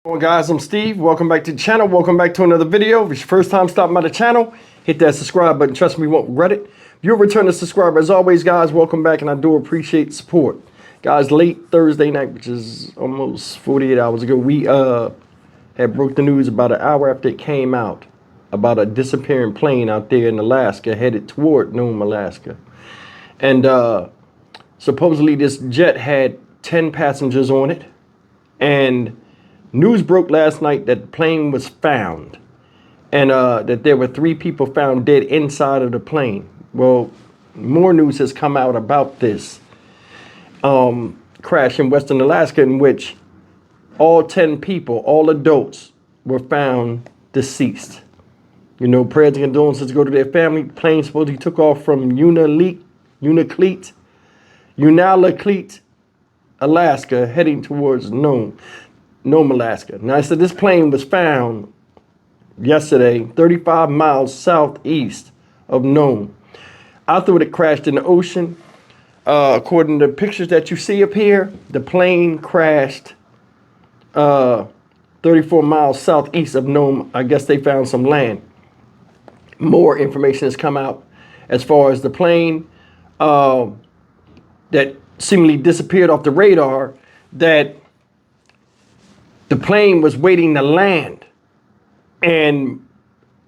Well, guys, I'm Steve. Welcome back to the channel. Welcome back to another video. If it's your first time stopping by the channel, hit that subscribe button. Trust me, you won't regret it. If you're a returning subscriber, as always, guys, welcome back, and I do appreciate the support. Guys, late Thursday night, which is almost 48 hours ago, we had broke the news about an hour after it came out about a disappearing plane out there in Alaska headed toward Nome, Alaska. And supposedly this jet had 10 passengers on it, and news broke last night that the plane was found, and that there were 3 people found dead inside of the plane. Well, more news has come out about this crash in Western Alaska, in which all 10 people, all adults, were found deceased. You know, prayers and condolences go to their family. The plane supposedly took off from Unalakleet, Alaska, heading towards Nome, Alaska. Now, I said this plane was found yesterday 35 miles southeast of Nome. After it crashed in the ocean, according to the pictures that you see up here, the plane crashed 34 miles southeast of Nome. I guess they found some land. More information has come out as far as the plane that seemingly disappeared off the radar, that the plane was waiting to land, and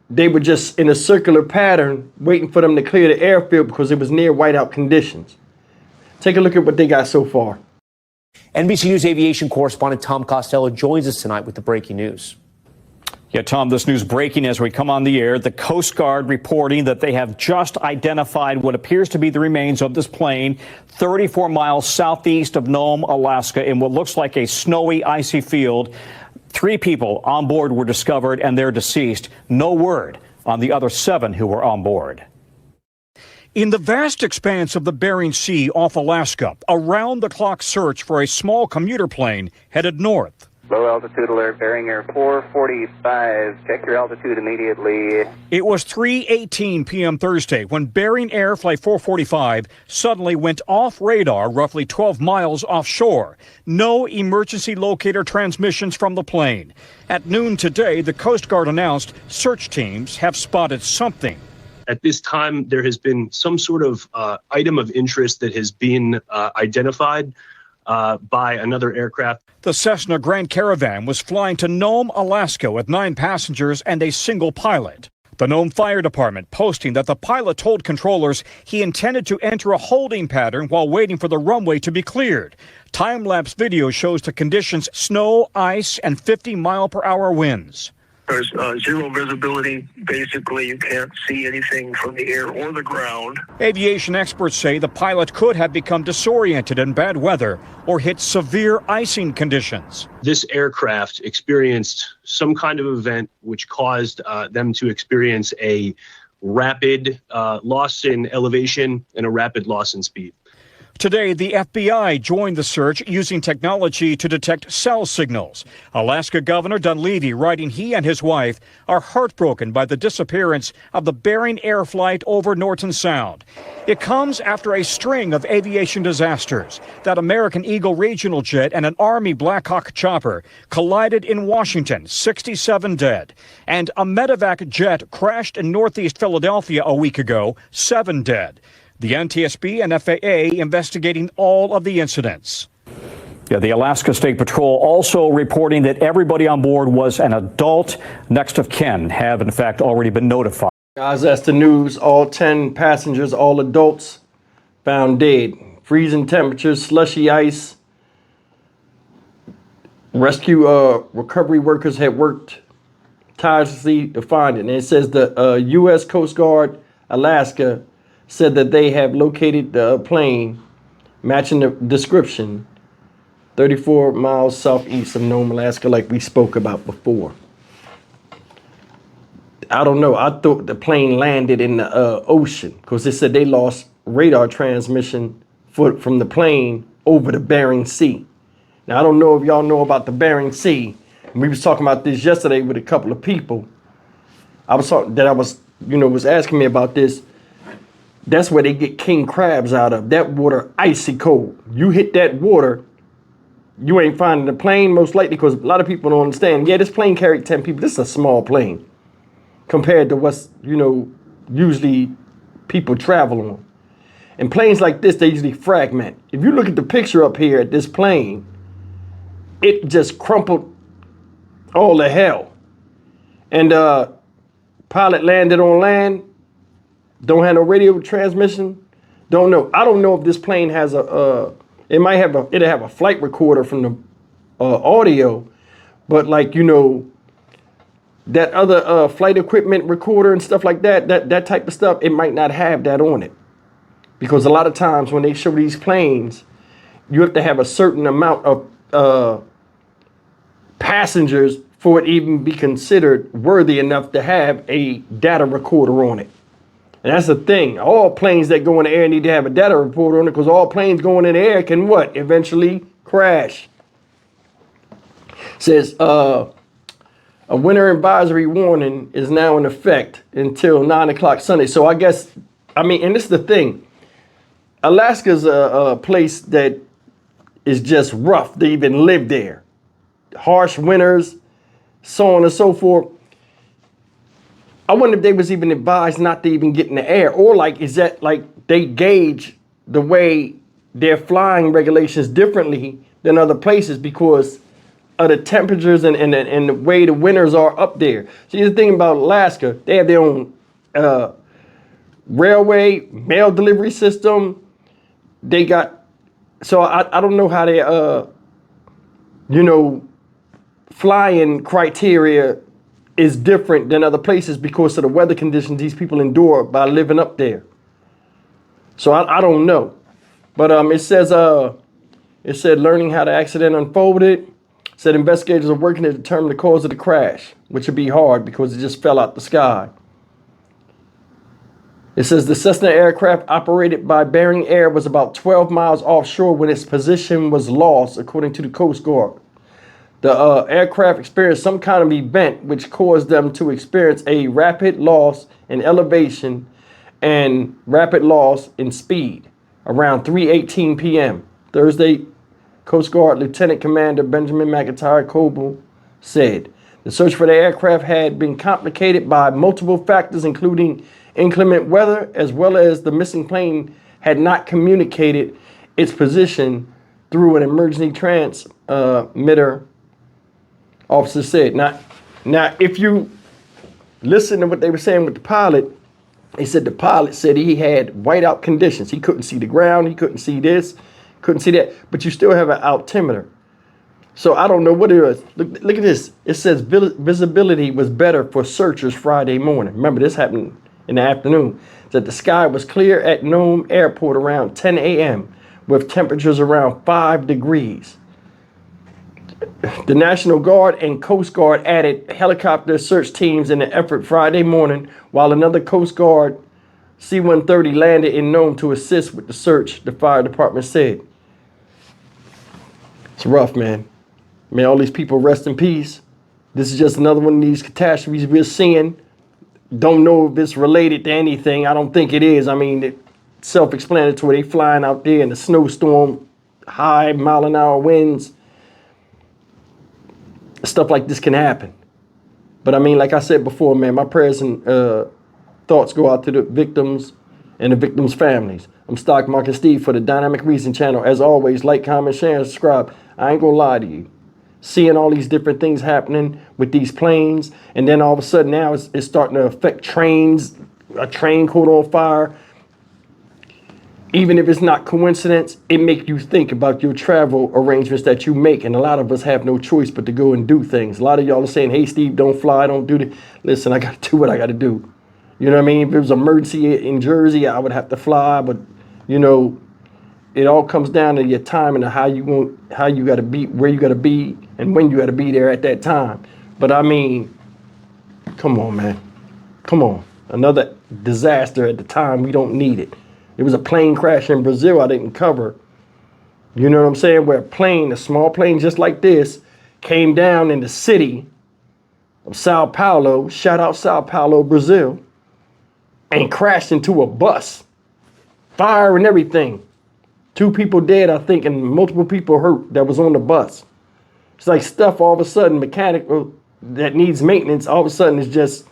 they were just in a circular pattern waiting for them to clear the airfield because it was near whiteout conditions. Take a look at what they got so far. NBC News aviation correspondent Tom Costello joins us tonight with the breaking news. Yeah, Tom, this news breaking as we come on the air. The Coast Guard reporting that they have just identified what appears to be the remains of this plane 34 miles southeast of Nome, Alaska, in what looks like a snowy, icy field. 3 people on board were discovered, and they're deceased. No word on the other 7 who were on board. In the vast expanse of the Bering Sea off Alaska, a round-the-clock search for a small commuter plane headed north. Low altitude alert, Bering Air 445. Check your altitude immediately. It was 3:18 p.m. Thursday when Bering Air Flight 445 suddenly went off radar roughly 12 miles offshore. No emergency locator transmissions from the plane. At noon today, the Coast Guard announced search teams have spotted something. At this time, there has been some sort of item of interest that has been identified by another aircraft. The Cessna Grand Caravan was flying to Nome, Alaska with 9 passengers and a single pilot. The Nome Fire Department posting that the pilot told controllers he intended to enter a holding pattern while waiting for the runway to be cleared. Time-lapse video shows the conditions: snow, ice, and 50-mile-per-hour winds. There's zero visibility. Basically, you can't see anything from the air or the ground. Aviation experts say the pilot could have become disoriented in bad weather or hit severe icing conditions. This aircraft experienced some kind of event which caused them to experience a rapid loss in elevation and a rapid loss in speed. Today, the FBI joined the search using technology to detect cell signals. Alaska Governor Dunleavy writing he and his wife are heartbroken by the disappearance of the Bering Air flight over Norton Sound. It comes after a string of aviation disasters. That American Eagle regional jet and an Army Black Hawk chopper collided in Washington, 67 dead. And a medevac jet crashed in northeast Philadelphia a week ago, 7 dead. The NTSB and FAA investigating all of the incidents. Yeah, the Alaska State Patrol also reporting that everybody on board was an adult. Next of kin have, in fact, already been notified. Guys, that's the news. All 10 passengers, all adults, found dead. Freezing temperatures, slushy ice. Rescue recovery workers had worked tirelessly to find it. And it says the U.S. Coast Guard, Alaska, said that they have located the plane matching the description 34 miles southeast of Nome, Alaska, like we spoke about before. I don't know. I thought the plane landed in the ocean because they said they lost radar transmission from the plane over the Bering Sea. Now, I don't know if y'all know about the Bering Sea. We was talking about this yesterday with a couple of people. Was asking me about this. That's where they get king crabs out of. That water icy cold. You hit that water, you ain't finding the plane most likely because a lot of people don't understand. Yeah, this plane carried 10 people. This is a small plane compared to what's, usually people travel on. And planes like this, they usually fragment. If you look at the picture up here at this plane, it just crumpled all to hell. And pilot landed on land, don't have no radio transmission, don't know. I don't know if this plane has it'll have a flight recorder from the audio, but that other flight equipment recorder and stuff like that type of stuff, it might not have that on it. Because a lot of times when they show these planes, you have to have a certain amount of passengers for it even be considered worthy enough to have a data recorder on it. And that's the thing. All planes that go in the air need to have a data recorder on it because all planes going in the air can what? Eventually crash. Says a winter advisory warning is now in effect until 9 o'clock Sunday. So I guess, and this is the thing. Alaska's a place that is just rough to even live there. Harsh winters, so on and so forth. I wonder if they was even advised not to even get in the air, or is that they gauge the way their flying regulations differently than other places because of the temperatures and the way the winters are up there. See, the thing about Alaska, they have their own railway mail delivery system. They got, so I don't know how they flying criteria is different than other places because of the weather conditions these people endure by living up there. So I don't know. But it said learning how the accident unfolded. It said investigators are working to determine the cause of the crash, which would be hard because it just fell out the sky. It says the Cessna aircraft operated by Bering Air was about 12 miles offshore when its position was lost, according to the Coast Guard. The aircraft experienced some kind of event which caused them to experience a rapid loss in elevation and rapid loss in speed around 3:18 p.m. Thursday. Coast Guard Lieutenant Commander Benjamin McIntyre Coble said the search for the aircraft had been complicated by multiple factors, including inclement weather, as well as the missing plane had not communicated its position through an emergency transmitter, officer said. Now, if you listen to what they were saying with the pilot, they said the pilot said he had whiteout conditions. He couldn't see the ground. He couldn't see this, couldn't see that. But you still have an altimeter. So I don't know what it is. Look at this. It says visibility was better for searchers Friday morning. Remember, this happened in the afternoon. That the sky was clear at Nome Airport around 10 a.m. with temperatures around 5 degrees. The National Guard and Coast Guard added helicopter search teams in the effort Friday morning, while another Coast Guard C-130 landed in Nome to assist with the search, the fire department said. It's rough, man. May all these people rest in peace. This is just another one of these catastrophes we're seeing. Don't know if it's related to anything. I don't think it is. It's self-explanatory. They flying out there in the snowstorm, high mile-an-hour winds. Stuff like this can happen. But like I said before, man, my prayers and thoughts go out to the victims and the victims' families. I'm Stock Market Steve for the Dynamic Reason channel. As always, like, comment, share, and subscribe. I ain't gonna lie to you. Seeing all these different things happening with these planes, and then all of a sudden now it's starting to affect trains. A train caught on fire. Even if it's not coincidence, it makes you think about your travel arrangements that you make. And a lot of us have no choice but to go and do things. A lot of y'all are saying, hey, Steve, don't fly, don't do that. Listen, I got to do what I got to do. You know what I mean? If it was an emergency in Jersey, I would have to fly. But, it all comes down to your time and how you got to be, where you got to be, and when you got to be there at that time. But come on, man. Come on. Another disaster at the time. We don't need it. There was a plane crash in Brazil I didn't cover. You know what I'm saying? Where a small plane just like this, came down in the city of Sao Paulo, shout out Sao Paulo, Brazil, and crashed into a bus. Fire and everything. 2 people dead, I think, and multiple people hurt that was on the bus. It's like stuff all of a sudden mechanical that needs maintenance, all of a sudden is just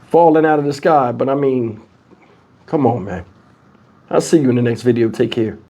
falling out of the sky. But I mean, come on, man. I'll see you in the next video. Take care.